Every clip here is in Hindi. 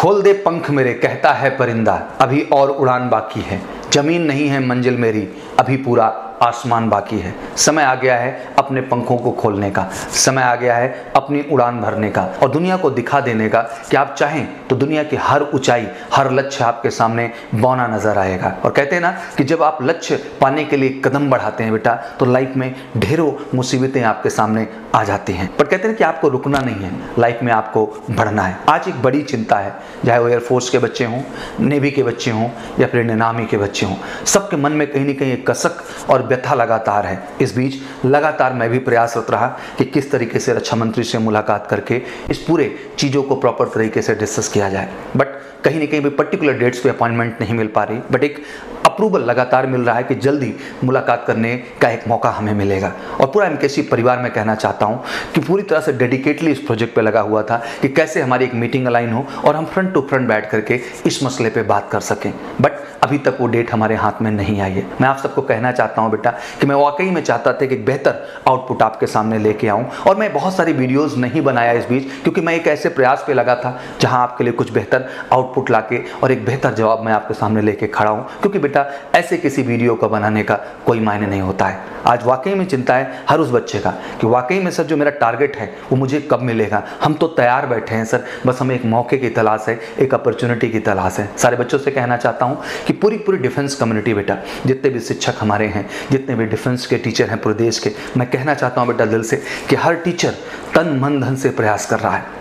खोल दे पंख मेरे कहता है परिंदा, अभी और उड़ान बाकी है। जमीन नहीं है मंजिल मेरी, अभी पूरा आसमान बाकी है। समय आ गया है अपने पंखों को खोलने का, समय आ गया है अपनी उड़ान भरने का और दुनिया को दिखा देने का कि आप चाहें तो दुनिया की हर ऊंचाई, हर लक्ष्य आपके सामने बौना नजर आएगा। और कहते हैं ना कि जब आप लक्ष्य पाने के लिए कदम बढ़ाते हैं बेटा, तो लाइफ में ढेरों मुसीबतें आपके सामने आ जाती हैं, पर कहते हैं कि आपको रुकना नहीं है, लाइफ में आपको बढ़ना है। आज एक बड़ी चिंता है, चाहे वो एयरफोर्स के बच्चे हों, नेवी के बच्चे हों या फिर इंडियन आर्मी के बच्चे हों, सबके मन में कहीं ना कहीं एक कसक और व्यथा लगातार है। इस बीच लगातार मैं भी प्रयासरत रहा कि किस तरीके से रक्षा मंत्री से मुलाकात करके इस पूरे चीज़ों को प्रॉपर तरीके से डिस्कस किया जाए, बट कहीं ना कहीं भी पर्टिकुलर डेट्स पे अपॉइंटमेंट नहीं मिल पा रही, बट एक अप्रूवल लगातार मिल रहा है कि जल्दी मुलाकात करने का एक मौका हमें मिलेगा। और पूरा एमकेसी परिवार में कहना चाहता हूं कि पूरी तरह से डेडिकेटली इस प्रोजेक्ट पे लगा हुआ था कि कैसे हमारी एक मीटिंग अलाइन हो और हम फ्रंट टू फ्रंट बैठ करके इस मसले पे बात कर सकें, बट अभी तक वो डेट हमारे हाथ में नहीं आई है। मैं आप सबको कहना चाहता हूं बेटा कि मैं वाकई में चाहता था कि एक बेहतर आउटपुट आपके सामने लेके आऊं, और मैं बहुत सारी वीडियोस नहीं बनाया इस बीच, क्योंकि मैं एक ऐसे प्रयास पे लगा था जहां आपके लिए कुछ बेहतर आउटपुट लाके और एक बेहतर जवाब मैं आपके सामने लेके खड़ा हूं, क्योंकि बेटा ऐसे किसी वीडियो को बनाने का कोई मायने नहीं होता है। आज वाकई में चिंता है हर उस बच्चे का कि वाकई में सर जो मेरा टारगेट है वो मुझे कब मिलेगा। हम तो तैयार बैठे हैं सर, बस हमें एक मौके की तलाश है, एक अपॉर्चुनिटी की तलाश है। सारे बच्चों से कहना चाहता हूं कि पूरी डिफेंस कम्युनिटी बेटा, जितने भी शिक्षक हमारे हैं, जितने भी डिफेंस के टीचर हैं पूरे देश के, मैं कहना चाहता हूं बेटा दिल से कि हर टीचर तन मन धन से प्रयास कर रहा है,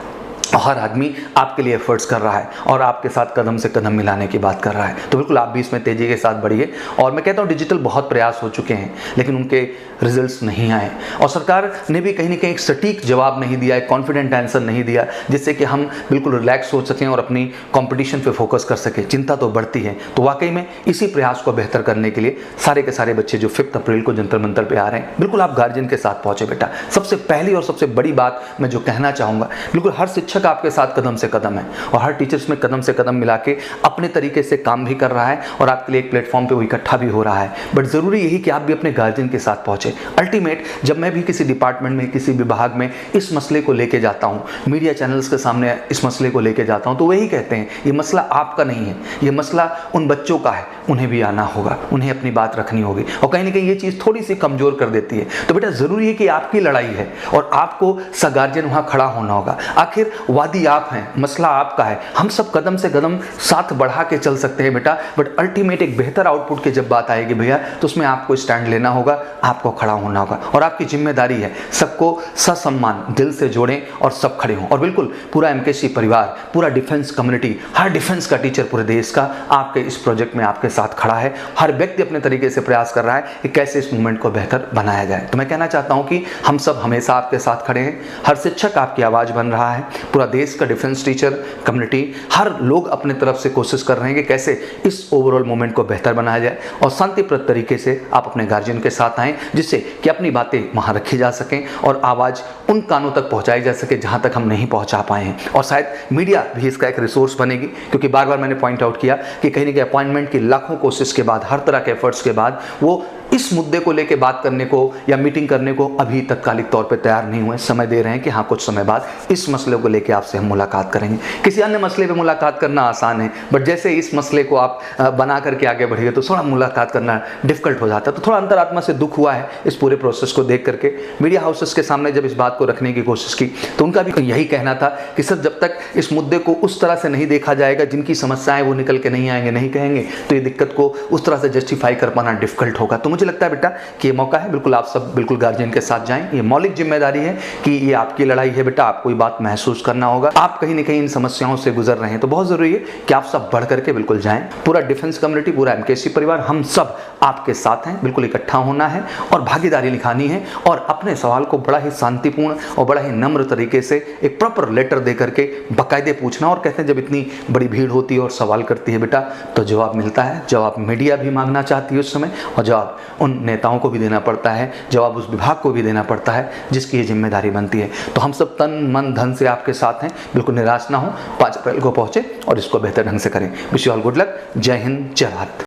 हर आदमी आपके लिए एफर्ट्स कर रहा है और आपके साथ कदम से कदम मिलाने की बात कर रहा है। तो बिल्कुल आप भी इसमें तेजी के साथ बढ़िए। और मैं कहता हूँ डिजिटल बहुत प्रयास हो चुके हैं, लेकिन उनके रिजल्ट्स नहीं आए और सरकार ने भी कहीं ना कहीं एक सटीक जवाब नहीं दिया, एक कॉन्फिडेंट आंसर नहीं दिया, जिससे कि हम बिल्कुल रिलैक्स हो सकें और अपनी कंपटीशन पे फोकस कर सकें। चिंता तो बढ़ती है। तो वाकई में इसी प्रयास को बेहतर करने के लिए सारे के सारे बच्चे जो 5 अप्रैल को जंतर मंतर पे आ रहे हैं, बिल्कुल आप गार्जियन के साथ पहुंचे बेटा। सबसे पहली और सबसे बड़ी बात मैं जो कहना चाहूँगा, बिल्कुल हर शिक्षक आपके साथ कदम से कदम है और हर टीचर्स में कदम से कदम मिला के अपने तरीके से काम भी कर रहा है और आपके लिए एक प्लेटफॉर्म पे वो इकट्ठा भी हो रहा है। बट जरूरी यही कि आप भी अपने गार्जियन के साथ पहुंचे। अल्टीमेट जब मैं भी किसी डिपार्टमेंट में, किसी विभाग में इस मसले को लेके जाता हूं, मीडिया चैनल्स के सामने इस मसले को लेके जाता हूं, तो वही कहते हैं ये मसला आपका नहीं है, ये मसला उन बच्चों का है, उन्हें भी आना होगा, उन्हें अपनी बात रखनी होगी। और कहीं ना कहीं ये चीज थोड़ी सी कमजोर कर देती है। तो बेटा जरूरी है कि आपकी लड़ाई है और आपको गार्जियन वहां खड़ा होना होगा। आखिर वादी आप हैं, मसला आपका है, हम सब कदम से कदम साथ बढ़ा के चल सकते हैं बेटा, बट अल्टीमेट एक बेहतर आउटपुट की जब बात आएगी भैया, तो उसमें आपको स्टैंड लेना होगा, आपको खड़ा होना होगा और आपकी जिम्मेदारी है सबको ससम्मान दिल से जोड़ें और सब खड़े हों। और बिल्कुल पूरा एमकेसी परिवार, पूरा डिफेंस कम्युनिटी, हर डिफेंस का टीचर पूरे देश का आपके इस प्रोजेक्ट में आपके साथ खड़ा है। हर व्यक्ति अपने तरीके से प्रयास कर रहा है कि कैसे इस मूवमेंट को बेहतर बनाया जाए। तो मैं कहना चाहता हूं कि हम सब हमेशा आपके साथ खड़े हैं। हर शिक्षक आपकी आवाज बन रहा है, पूरा देश का डिफेंस टीचर कम्युनिटी, हर लोग अपने तरफ से कोशिश कर रहे हैं कि कैसे इस ओवरऑल मूवमेंट को बेहतर बनाया जाए और शांतिप्रद तरीके से आप अपने गार्जियन के साथ आएं, जिससे कि अपनी बातें वहां रखी जा सकें और आवाज उन कानों तक पहुंचाई जा सके जहां तक हम नहीं पहुंचा पाए हैं। और शायद मीडिया भी इसका एक रिसोर्स बनेगी, क्योंकि बार बार मैंने पॉइंट आउट किया कि कहीं ना कहीं अपॉइंटमेंट की लाखों कोशिश के बाद, हर तरह के एफर्ट्स के बाद, वो इस मुद्दे को लेकर बात करने को या मीटिंग करने को अभी तत्कालिक तौर पे तैयार नहीं हुए। समय दे रहे हैं कि हाँ कुछ समय बाद इस मसले को लेकर आपसे हम मुलाकात करेंगे। किसी अन्य मसले पे मुलाकात करना आसान है, बट जैसे इस मसले को आप बना करके आगे बढ़िए तो थोड़ा मुलाकात करना डिफिकल्ट हो जाता है। तो थोड़ा अंतरात्मा से दुख हुआ है इस पूरे प्रोसेस को देख करके। मीडिया हाउसेस के सामने जब इस बात को रखने की कोशिश की तो उनका भी यही कहना था कि सर जब तक इस मुद्दे को उस तरह से नहीं देखा जाएगा, जिनकी समस्याएं वो निकल के नहीं आएंगे, नहीं कहेंगे, तो ये दिक्कत को उस तरह से जस्टिफाई कर पाना डिफिकल्ट होगा। तो मुझे लगता है बेटा कि ये मौका है, बिल्कुल आप सब बिल्कुल गार्जियन के साथ जाएं। ये मौलिक जिम्मेदारी है कि ये आपकी लड़ाई है बेटा, आपको ये बात महसूस करना होगा। आप कहीं ना कहीं इन समस्याओं से गुजर रहे हैं, तो बहुत जरूरी है कि आप सब बढ़ करके बिल्कुल जाएं। पूरा डिफेंस कम्युनिटी, पूरा एमकेसी परिवार, हम सब आपके साथ हैं। बिल्कुल इकट्ठा होना है और भागीदारी निभानी है और अपने सवाल को बड़ा ही शांतिपूर्ण और बड़ा ही नम्र तरीके से एक प्रॉपर लेटर दे करके बाकायदे पूछना। और कहते हैं जब इतनी बड़ी भीड़ होती है और सवाल करती है बेटा, तो जवाब मिलता है। जवाब मीडिया भी मांगना चाहती है उस समय, और जवाब उन नेताओं को भी देना पड़ता है, जवाब उस विभाग को भी देना पड़ता है जिसकी ये जिम्मेदारी बनती है। तो हम सब तन मन धन से आपके साथ हैं। बिल्कुल निराश ना हो, 5 अप्रैल को पहुंचे और इसको बेहतर ढंग से करें। Wish you all good luck. जय हिंद, जय भारत।